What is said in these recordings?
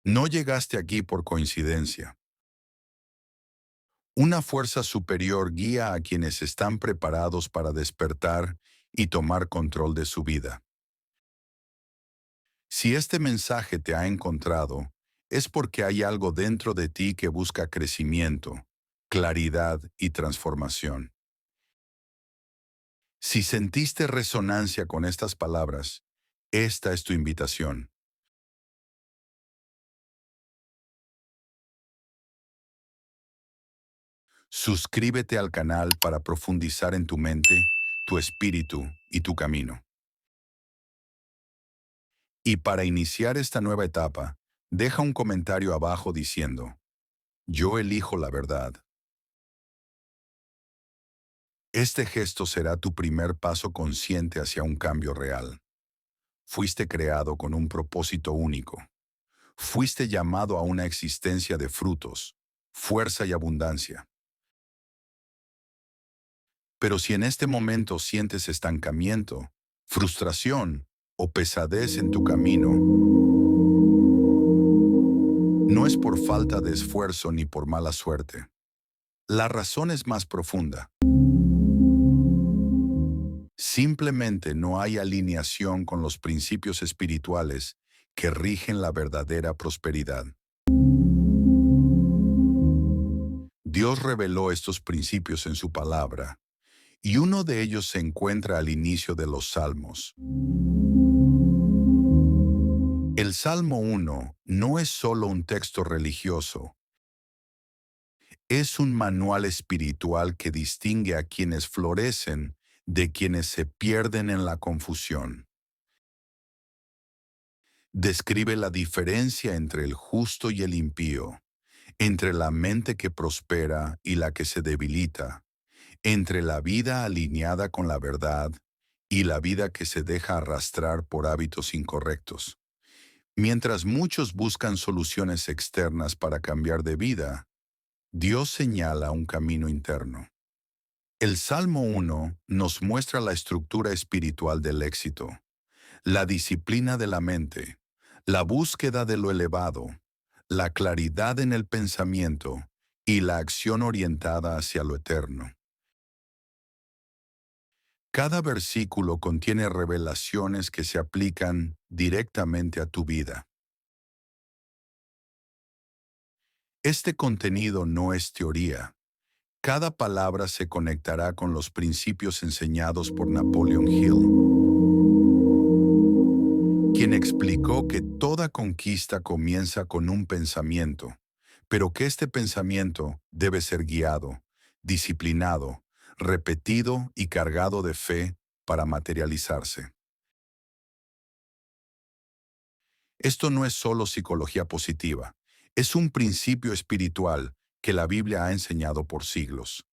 No llegaste aquí por coincidencia. Una fuerza superior guía a quienes están preparados para despertar y tomar control de su vida. Si este mensaje te ha encontrado, es porque hay algo dentro de ti que busca crecimiento, claridad y transformación. Si sentiste resonancia con estas palabras, esta es tu invitación. Suscríbete al canal para profundizar en tu mente, tu espíritu y tu camino. Y para iniciar esta nueva etapa, deja un comentario abajo diciendo, yo elijo la verdad. Este gesto será tu primer paso consciente hacia un cambio real. Fuiste creado con un propósito único. Fuiste llamado a una existencia de frutos, fuerza y abundancia. Pero si en este momento sientes estancamiento, frustración o pesadez en tu camino, no es por falta de esfuerzo ni por mala suerte. La razón es más profunda. Simplemente no hay alineación con los principios espirituales que rigen la verdadera prosperidad. Dios reveló estos principios en su palabra, y uno de ellos se encuentra al inicio de los Salmos. El Salmo 1 no es solo un texto religioso, es un manual espiritual que distingue a quienes florecen de quienes se pierden en la confusión. Describe la diferencia entre el justo y el impío, entre la mente que prospera y la que se debilita, entre la vida alineada con la verdad y la vida que se deja arrastrar por hábitos incorrectos. Mientras muchos buscan soluciones externas para cambiar de vida, Dios señala un camino interno. El Salmo 1 nos muestra la estructura espiritual del éxito, la disciplina de la mente, la búsqueda de lo elevado, la claridad en el pensamiento y la acción orientada hacia lo eterno. Cada versículo contiene revelaciones que se aplican directamente a tu vida. Este contenido no es teoría. Cada palabra se conectará con los principios enseñados por Napoleon Hill, quien explicó que toda conquista comienza con un pensamiento, pero que este pensamiento debe ser guiado, disciplinado, repetido y cargado de fe para materializarse. Esto no es solo psicología positiva, es un principio espiritual que la Biblia ha enseñado por siglos.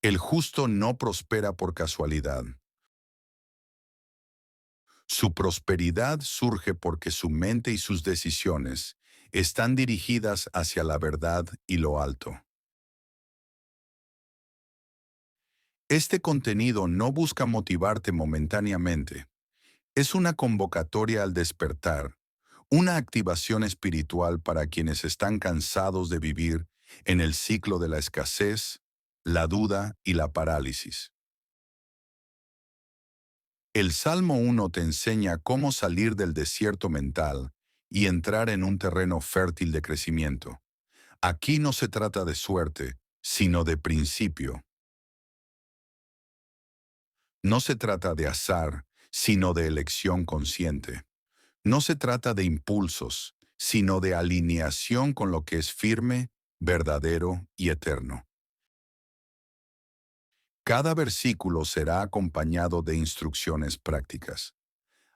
El justo no prospera por casualidad. Su prosperidad surge porque su mente y sus decisiones están dirigidas hacia la verdad y lo alto. Este contenido no busca motivarte momentáneamente. Es una convocatoria al despertar, una activación espiritual para quienes están cansados de vivir en el ciclo de la escasez, la duda y la parálisis. El Salmo 1 te enseña cómo salir del desierto mental y entrar en un terreno fértil de crecimiento. Aquí no se trata de suerte, sino de principio. No se trata de azar, sino de elección consciente. No se trata de impulsos, sino de alineación con lo que es firme, verdadero y eterno. Cada versículo será acompañado de instrucciones prácticas.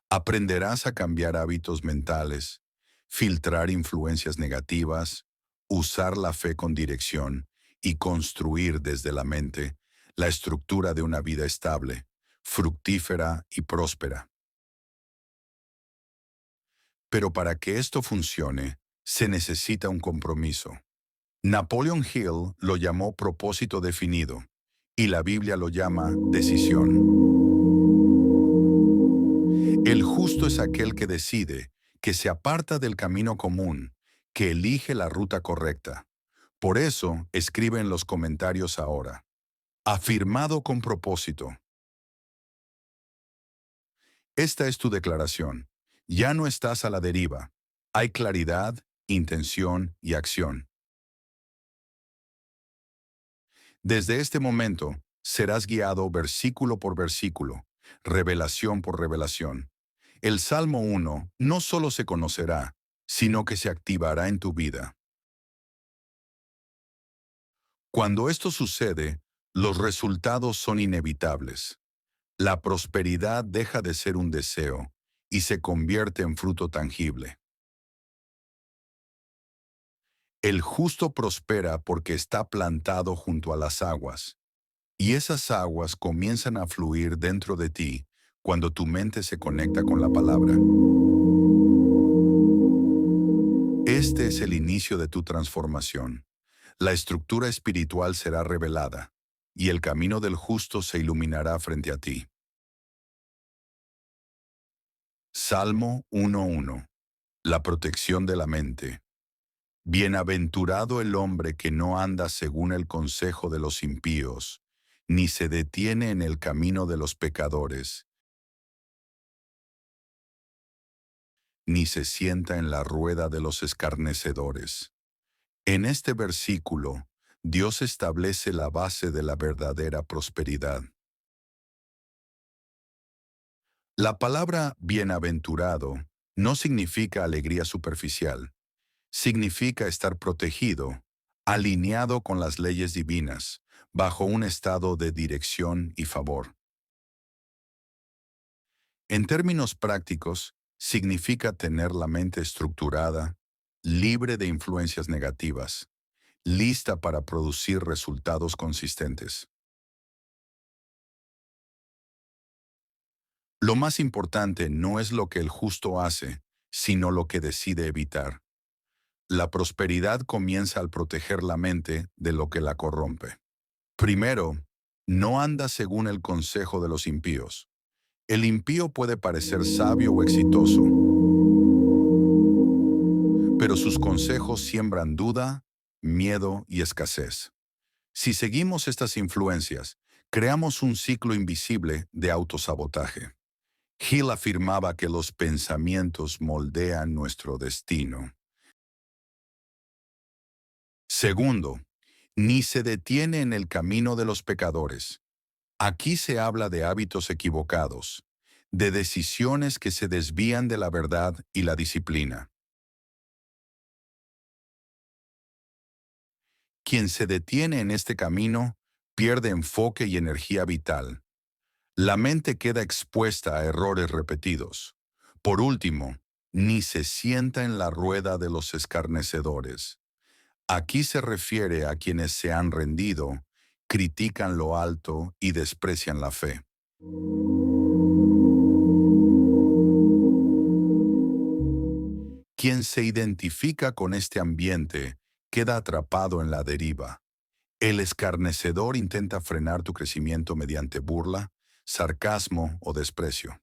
Aprenderás a cambiar hábitos mentales, filtrar influencias negativas, usar la fe con dirección y construir desde la mente la estructura de una vida estable, fructífera y próspera. Pero para que esto funcione, se necesita un compromiso. Napoleon Hill lo llamó propósito definido y la Biblia lo llama decisión. El justo es aquel que decide, que se aparta del camino común, que elige la ruta correcta. Por eso, escribe en los comentarios ahora. Afirmado con propósito. Esta es tu declaración. Ya no estás a la deriva. Hay claridad, intención y acción. Desde este momento, serás guiado versículo por versículo, revelación por revelación. El Salmo 1 no solo se conocerá, sino que se activará en tu vida. Cuando esto sucede, los resultados son inevitables. La prosperidad deja de ser un deseo y se convierte en fruto tangible. El justo prospera porque está plantado junto a las aguas, y esas aguas comienzan a fluir dentro de ti cuando tu mente se conecta con la palabra. Este es el inicio de tu transformación. La estructura espiritual será revelada, y el camino del justo se iluminará frente a ti. Salmo 1:1. La protección de la mente. Bienaventurado el hombre que no anda según el consejo de los impíos, ni se detiene en el camino de los pecadores, ni se sienta en la rueda de los escarnecedores. En este versículo, Dios establece la base de la verdadera prosperidad. La palabra bienaventurado no significa alegría superficial, significa estar protegido, alineado con las leyes divinas, bajo un estado de dirección y favor. En términos prácticos, significa tener la mente estructurada, libre de influencias negativas, lista para producir resultados consistentes. Lo más importante no es lo que el justo hace, sino lo que decide evitar. La prosperidad comienza al proteger la mente de lo que la corrompe. Primero, no anda según el consejo de los impíos. El impío puede parecer sabio o exitoso, pero sus consejos siembran duda, miedo y escasez. Si seguimos estas influencias, creamos un ciclo invisible de autosabotaje. Hill afirmaba que los pensamientos moldean nuestro destino. Segundo, ni se detiene en el camino de los pecadores. Aquí se habla de hábitos equivocados, de decisiones que se desvían de la verdad y la disciplina. Quien se detiene en este camino pierde enfoque y energía vital. La mente queda expuesta a errores repetidos. Por último, ni se sienta en la rueda de los escarnecedores. Aquí se refiere a quienes se han rendido, critican lo alto y desprecian la fe. Quien se identifica con este ambiente queda atrapado en la deriva. El escarnecedor intenta frenar tu crecimiento mediante burla, sarcasmo o desprecio.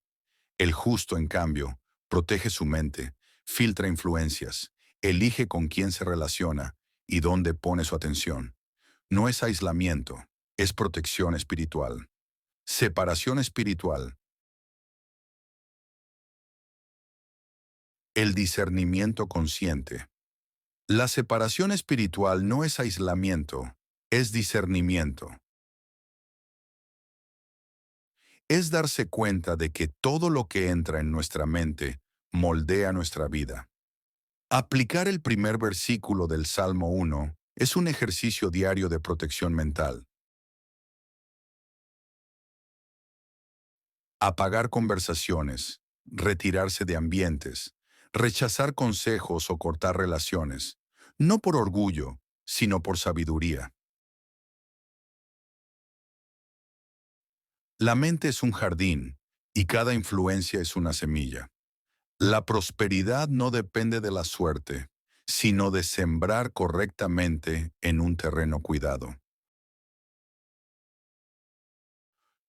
El justo, en cambio, protege su mente, filtra influencias, elige con quién se relaciona y dónde pone su atención. No es aislamiento, es protección espiritual. Separación espiritual. El discernimiento consciente. La separación espiritual no es aislamiento, es discernimiento. Es darse cuenta de que todo lo que entra en nuestra mente moldea nuestra vida. Aplicar el primer versículo del Salmo 1 es un ejercicio diario de protección mental. Apagar conversaciones, retirarse de ambientes, rechazar consejos o cortar relaciones, no por orgullo, sino por sabiduría. La mente es un jardín y cada influencia es una semilla. La prosperidad no depende de la suerte, sino de sembrar correctamente en un terreno cuidado.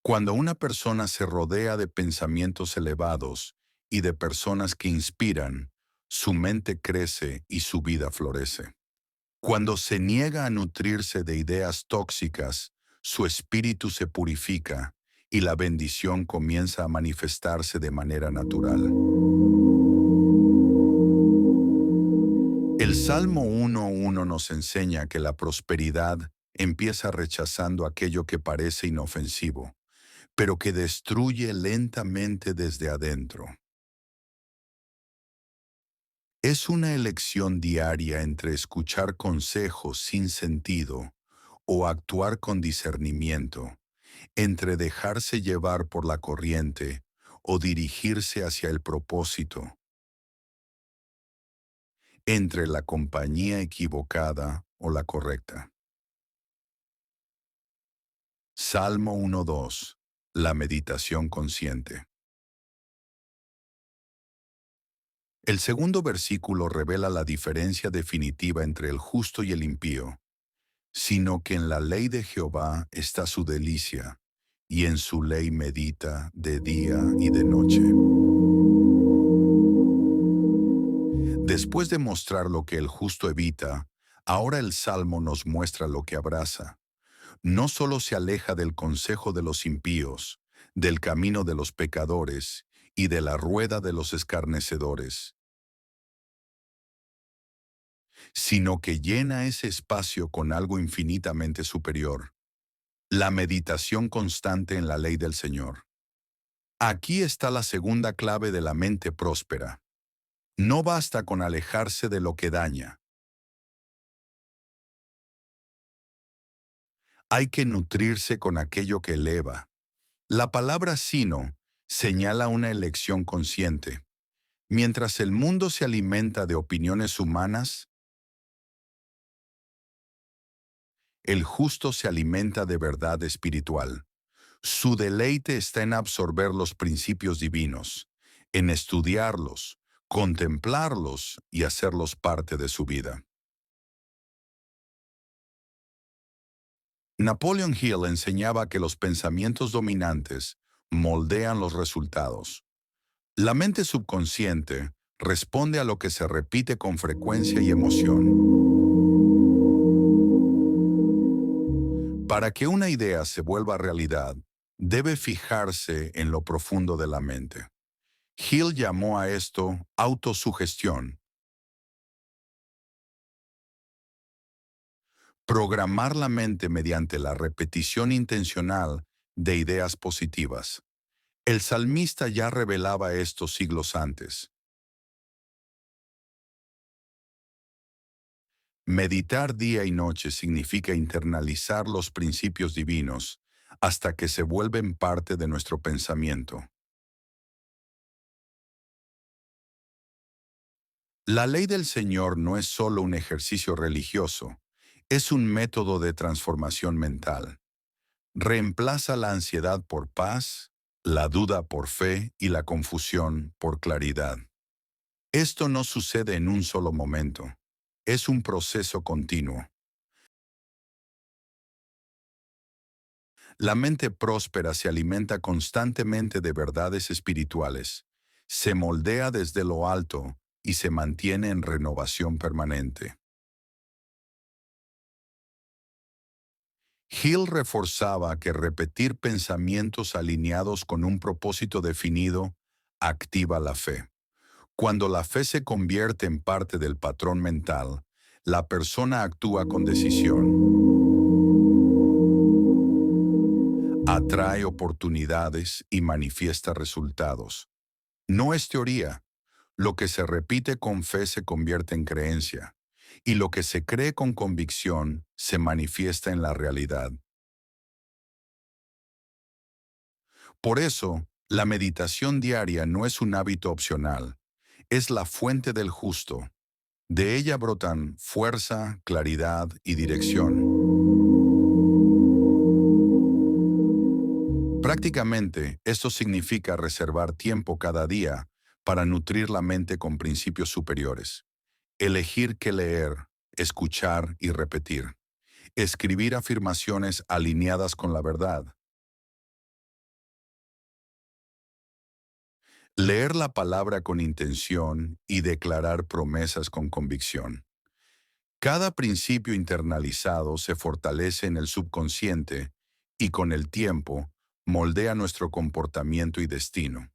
Cuando una persona se rodea de pensamientos elevados y de personas que inspiran, su mente crece y su vida florece. Cuando se niega a nutrirse de ideas tóxicas, su espíritu se purifica y la bendición comienza a manifestarse de manera natural. El Salmo 1:1 nos enseña que la prosperidad empieza rechazando aquello que parece inofensivo, pero que destruye lentamente desde adentro. Es una elección diaria entre escuchar consejos sin sentido o actuar con discernimiento, entre dejarse llevar por la corriente o dirigirse hacia el propósito, entre la compañía equivocada o la correcta. Salmo 1:2. La meditación consciente. El segundo versículo revela la diferencia definitiva entre el justo y el impío, sino que en la ley de Jehová está su delicia, y en su ley medita de día y de noche. Después de mostrar lo que el justo evita, ahora el Salmo nos muestra lo que abraza. No solo se aleja del consejo de los impíos, del camino de los pecadores y de la rueda de los escarnecedores, sino que llena ese espacio con algo infinitamente superior: la meditación constante en la ley del Señor. Aquí está la segunda clave de la mente próspera. No basta con alejarse de lo que daña. Hay que nutrirse con aquello que eleva. La palabra sino señala una elección consciente. Mientras el mundo se alimenta de opiniones humanas, el justo se alimenta de verdad espiritual. Su deleite está en absorber los principios divinos, en estudiarlos, contemplarlos y hacerlos parte de su vida. Napoleon Hill enseñaba que los pensamientos dominantes moldean los resultados. La mente subconsciente responde a lo que se repite con frecuencia y emoción. Para que una idea se vuelva realidad, debe fijarse en lo profundo de la mente. Hill llamó a esto autosugestión. Programar la mente mediante la repetición intencional de ideas positivas. El salmista ya revelaba esto siglos antes. Meditar día y noche significa internalizar los principios divinos hasta que se vuelven parte de nuestro pensamiento. La ley del Señor no es solo un ejercicio religioso, es un método de transformación mental. Reemplaza la ansiedad por paz, la duda por fe y la confusión por claridad. Esto no sucede en un solo momento, es un proceso continuo. La mente próspera se alimenta constantemente de verdades espirituales, se moldea desde lo alto y se mantiene en renovación permanente. Hill reforzaba que repetir pensamientos alineados con un propósito definido activa la fe. Cuando la fe se convierte en parte del patrón mental, la persona actúa con decisión, atrae oportunidades y manifiesta resultados. No es teoría. Lo que se repite con fe se convierte en creencia, y lo que se cree con convicción se manifiesta en la realidad. Por eso, la meditación diaria no es un hábito opcional, es la fuente del justo. De ella brotan fuerza, claridad y dirección. Prácticamente, esto significa reservar tiempo cada día para nutrir la mente con principios superiores. Elegir qué leer, escuchar y repetir. Escribir afirmaciones alineadas con la verdad. Leer la palabra con intención y declarar promesas con convicción. Cada principio internalizado se fortalece en el subconsciente y con el tiempo moldea nuestro comportamiento y destino.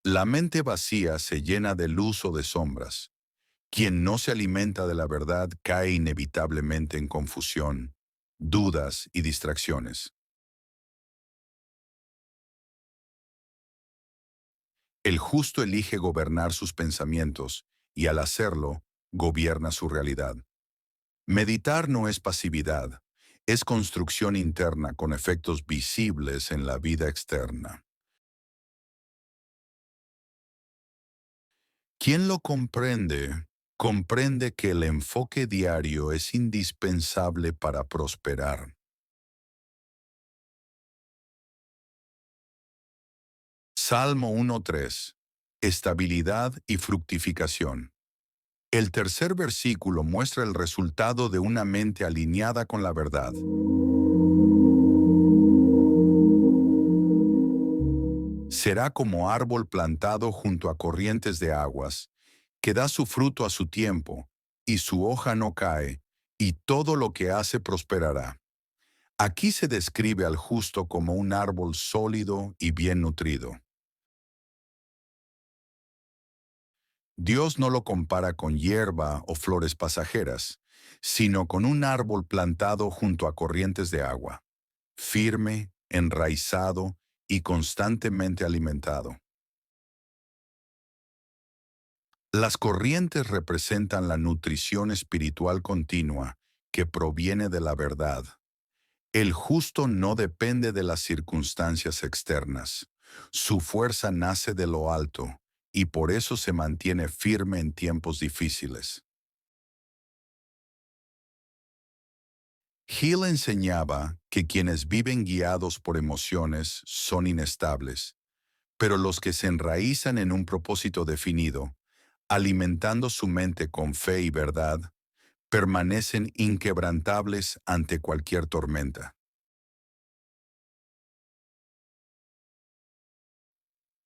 La mente vacía se llena de luz o de sombras. Quien no se alimenta de la verdad cae inevitablemente en confusión, dudas y distracciones. El justo elige gobernar sus pensamientos y al hacerlo, gobierna su realidad. Meditar no es pasividad, es construcción interna con efectos visibles en la vida externa. Quien lo comprende, comprende que el enfoque diario es indispensable para prosperar. Salmo 1.3. Estabilidad y fructificación. El tercer versículo muestra el resultado de una mente alineada con la verdad. Será como árbol plantado junto a corrientes de aguas, que da su fruto a su tiempo, y su hoja no cae, y todo lo que hace prosperará. Aquí se describe al justo como un árbol sólido y bien nutrido. Dios no lo compara con hierba o flores pasajeras, sino con un árbol plantado junto a corrientes de agua, firme, enraizado y constantemente alimentado. Las corrientes representan la nutrición espiritual continua que proviene de la verdad. El justo no depende de las circunstancias externas. Su fuerza nace de lo alto y por eso se mantiene firme en tiempos difíciles. Hill enseñaba que quienes viven guiados por emociones son inestables, pero los que se enraizan en un propósito definido, alimentando su mente con fe y verdad, permanecen inquebrantables ante cualquier tormenta.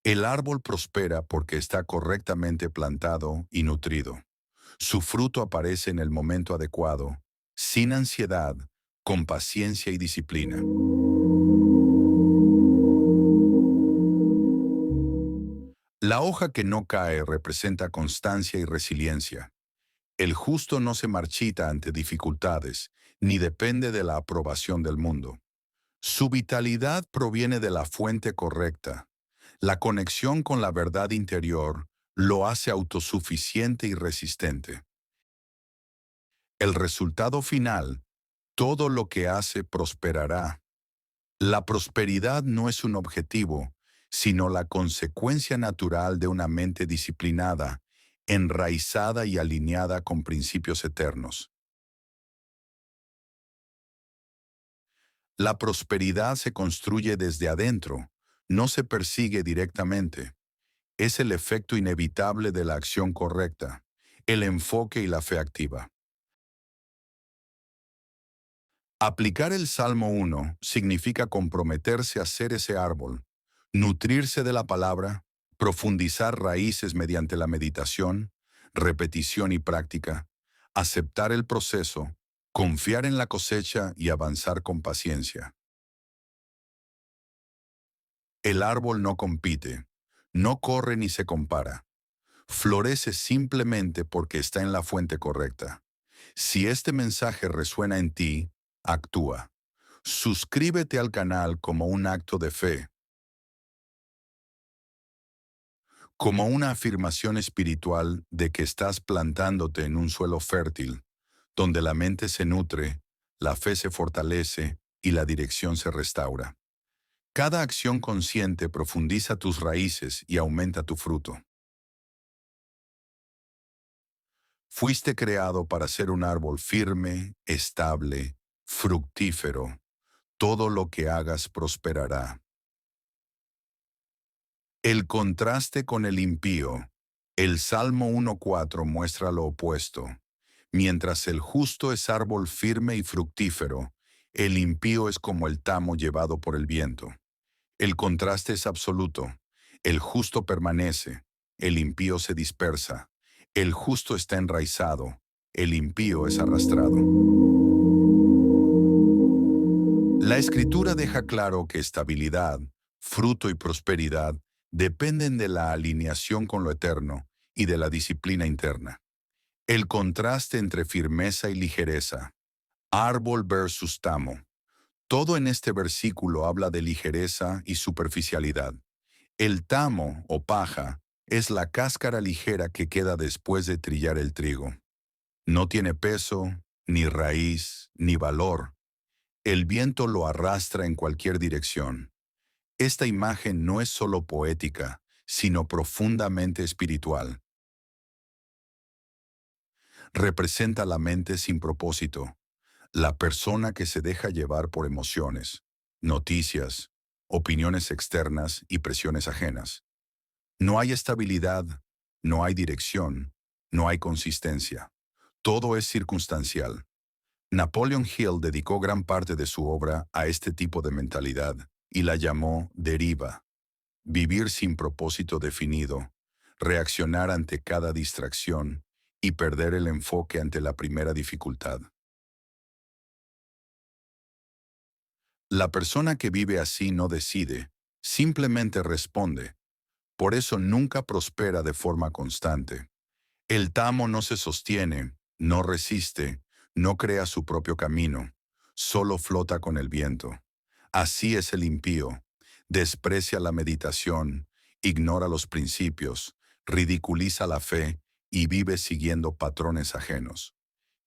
El árbol prospera porque está correctamente plantado y nutrido. Su fruto aparece en el momento adecuado, sin ansiedad, con paciencia y disciplina. La hoja que no cae representa constancia y resiliencia. El justo no se marchita ante dificultades, ni depende de la aprobación del mundo. Su vitalidad proviene de la fuente correcta. La conexión con la verdad interior lo hace autosuficiente y resistente. El resultado final, todo lo que hace prosperará. La prosperidad no es un objetivo, sino la consecuencia natural de una mente disciplinada, enraizada y alineada con principios eternos. La prosperidad se construye desde adentro, no se persigue directamente. Es el efecto inevitable de la acción correcta, el enfoque y la fe activa. Aplicar el Salmo 1 significa comprometerse a ser ese árbol, nutrirse de la palabra, profundizar raíces mediante la meditación, repetición y práctica, aceptar el proceso, confiar en la cosecha y avanzar con paciencia. El árbol no compite, no corre ni se compara. Florece simplemente porque está en la fuente correcta. Si este mensaje resuena en ti, actúa. Suscríbete al canal como un acto de fe, como una afirmación espiritual de que estás plantándote en un suelo fértil, donde la mente se nutre, la fe se fortalece y la dirección se restaura. Cada acción consciente profundiza tus raíces y aumenta tu fruto. Fuiste creado para ser un árbol firme, estable, fructífero. Todo lo que hagas prosperará. El contraste con el impío. El Salmo 1.4 muestra lo opuesto. Mientras el justo es árbol firme y fructífero, el impío es como el tamo llevado por el viento. El contraste es absoluto. El justo permanece, el impío se dispersa. El justo está enraizado, el impío es arrastrado. La Escritura deja claro que estabilidad, fruto y prosperidad dependen de la alineación con lo eterno y de la disciplina interna. El contraste entre firmeza y ligereza, árbol versus tamo. Todo en este versículo habla de ligereza y superficialidad. El tamo o paja es la cáscara ligera que queda después de trillar el trigo. No tiene peso, ni raíz, ni valor. El viento lo arrastra en cualquier dirección. Esta imagen no es solo poética, sino profundamente espiritual. Representa la mente sin propósito, la persona que se deja llevar por emociones, noticias, opiniones externas y presiones ajenas. No hay estabilidad, no hay dirección, no hay consistencia. Todo es circunstancial. Napoleon Hill dedicó gran parte de su obra a este tipo de mentalidad y la llamó deriva, vivir sin propósito definido, reaccionar ante cada distracción y perder el enfoque ante la primera dificultad. La persona que vive así no decide, simplemente responde. Por eso nunca prospera de forma constante. El tamo no se sostiene, no resiste, no crea su propio camino, solo flota con el viento. Así es el impío. Desprecia la meditación, ignora los principios, ridiculiza la fe y vive siguiendo patrones ajenos.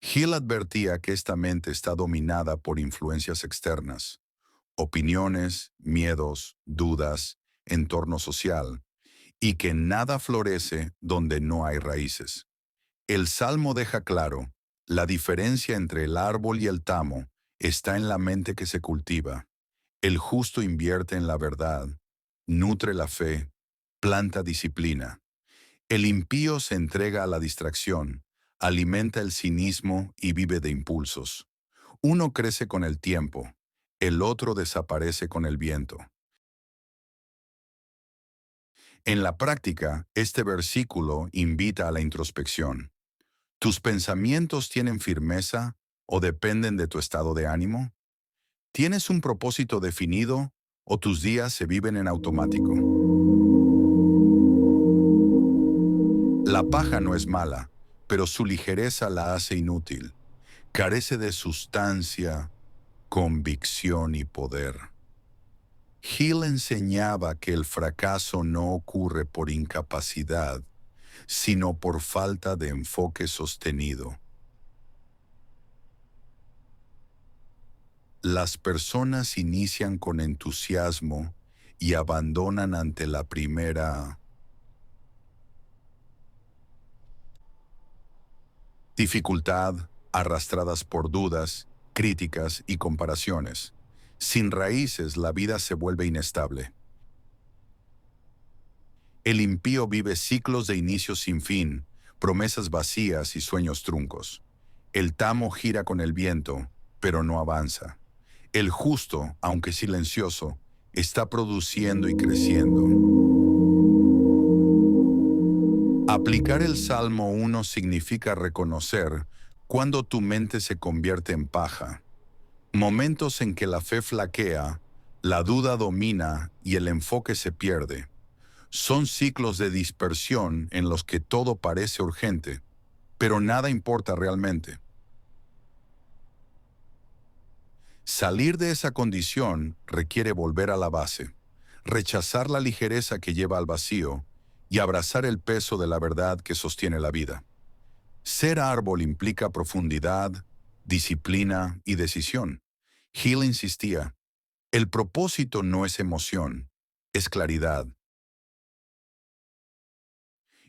Hill advertía que esta mente está dominada por influencias externas, opiniones, miedos, dudas, entorno social, y que nada florece donde no hay raíces. El Salmo deja claro, la diferencia entre el árbol y el tamo está en la mente que se cultiva. El justo invierte en la verdad, nutre la fe, planta disciplina. El impío se entrega a la distracción, alimenta el cinismo y vive de impulsos. Uno crece con el tiempo, el otro desaparece con el viento. En la práctica, este versículo invita a la introspección. ¿Tus pensamientos tienen firmeza o dependen de tu estado de ánimo? ¿Tienes un propósito definido o tus días se viven en automático? La paja no es mala, pero su ligereza la hace inútil. Carece de sustancia, convicción y poder. Hill enseñaba que el fracaso no ocurre por incapacidad, sino por falta de enfoque sostenido. Las personas inician con entusiasmo y abandonan ante la primera dificultad, arrastradas por dudas, críticas y comparaciones. Sin raíces, la vida se vuelve inestable. El impío vive ciclos de inicios sin fin, promesas vacías y sueños truncos. El tamo gira con el viento, pero no avanza. El justo, aunque silencioso, está produciendo y creciendo. Aplicar el Salmo 1 significa reconocer cuando tu mente se convierte en paja. Momentos en que la fe flaquea, la duda domina y el enfoque se pierde. Son ciclos de dispersión en los que todo parece urgente, pero nada importa realmente. Salir de esa condición requiere volver a la base, rechazar la ligereza que lleva al vacío y abrazar el peso de la verdad que sostiene la vida. Ser árbol implica profundidad, disciplina y decisión. Hill insistía, el propósito no es emoción, es claridad.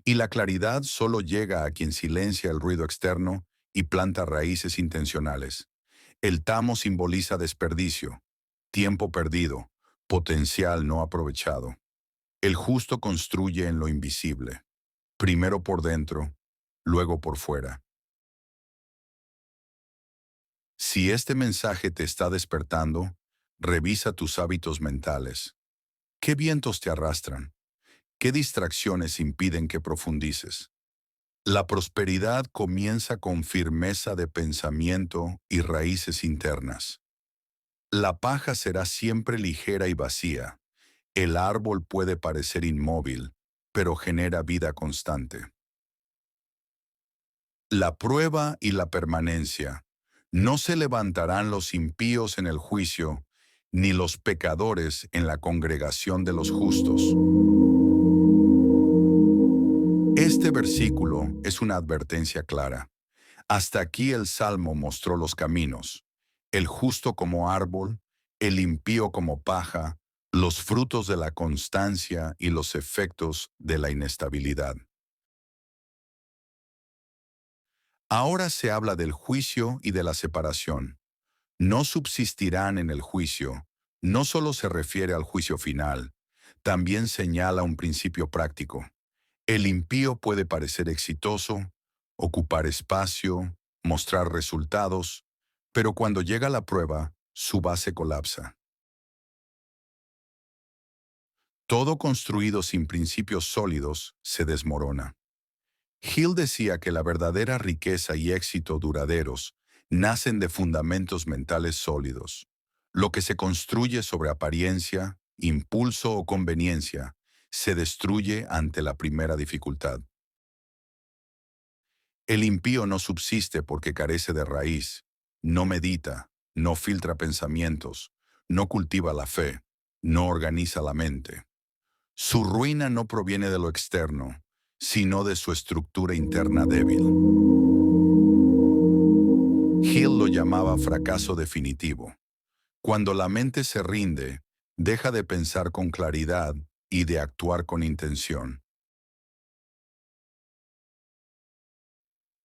Y la claridad solo llega a quien silencia el ruido externo y planta raíces intencionales. El tamo simboliza desperdicio, tiempo perdido, potencial no aprovechado. El justo construye en lo invisible, primero por dentro, luego por fuera. Si este mensaje te está despertando, revisa tus hábitos mentales. ¿Qué vientos te arrastran? ¿Qué distracciones impiden que profundices? La prosperidad comienza con firmeza de pensamiento y raíces internas. La paja será siempre ligera y vacía. El árbol puede parecer inmóvil, pero genera vida constante. La prueba y la permanencia. No se levantarán los impíos en el juicio, ni los pecadores en la congregación de los justos. Este versículo es una advertencia clara. Hasta aquí el Salmo mostró los caminos, el justo como árbol, el impío como paja, los frutos de la constancia y los efectos de la inestabilidad. Ahora se habla del juicio y de la separación. No subsistirán en el juicio. No solo se refiere al juicio final, también señala un principio práctico. El impío puede parecer exitoso, ocupar espacio, mostrar resultados, pero cuando llega la prueba, su base colapsa. Todo construido sin principios sólidos se desmorona. Hill decía que la verdadera riqueza y éxito duraderos nacen de fundamentos mentales sólidos. Lo que se construye sobre apariencia, impulso o conveniencia se destruye ante la primera dificultad. El impío no subsiste porque carece de raíz, no medita, no filtra pensamientos, no cultiva la fe, no organiza la mente. Su ruina no proviene de lo externo, sino de su estructura interna débil. Hill lo llamaba fracaso definitivo. Cuando la mente se rinde, deja de pensar con claridad y de actuar con intención.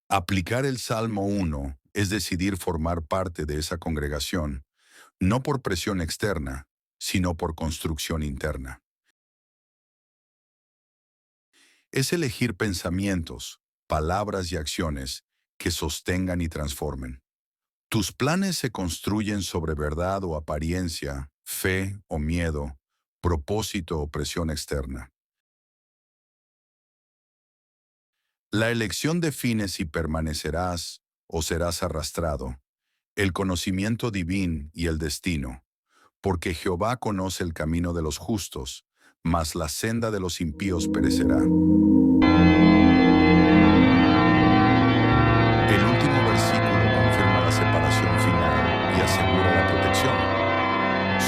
Aplicar el Salmo 1 es decidir formar parte de esa congregación, no por presión externa, sino por construcción interna. Es elegir pensamientos, palabras y acciones que sostengan y transformen. Tus planes se construyen sobre verdad o apariencia, fe o miedo, propósito o presión externa. La elección define si permanecerás o serás arrastrado, el conocimiento divino y el destino, porque Jehová conoce el camino de los justos, mas la senda de los impíos perecerá. El último versículo confirma la separación final y asegura la protección.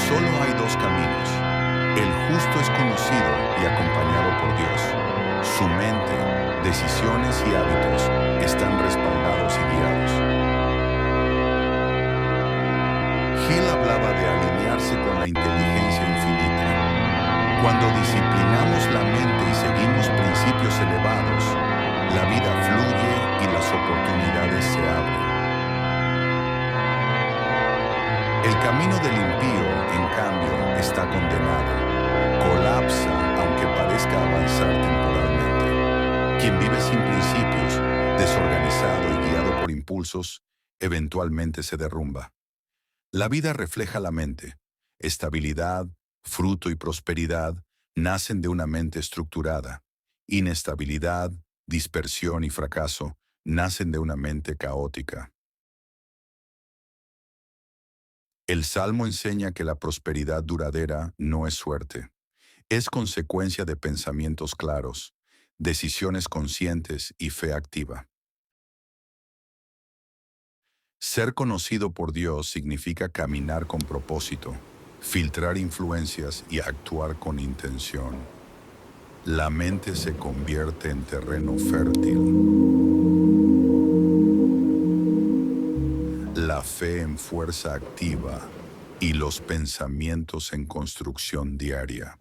Solo hay dos caminos. El justo es conocido y acompañado por Dios. Su mente, decisiones y hábitos están respaldados y guiados. Gil hablaba de alinearse con la inteligencia infinita. Cuando disciplinamos la mente y seguimos principios elevados, la vida fluye y las oportunidades se abren. El camino del impío, en cambio, está condenado. Colapsa aunque parezca avanzar temporalmente. Quien vive sin principios, desorganizado y guiado por impulsos, eventualmente se derrumba. La vida refleja la mente. Estabilidad, fruto y prosperidad nacen de una mente estructurada. Inestabilidad, dispersión y fracaso nacen de una mente caótica. El Salmo enseña que la prosperidad duradera no es suerte, es consecuencia de pensamientos claros, decisiones conscientes y fe activa. Ser conocido por Dios significa caminar con propósito, filtrar influencias y actuar con intención. La mente se convierte en terreno fértil, la fe en fuerza activa y los pensamientos en construcción diaria.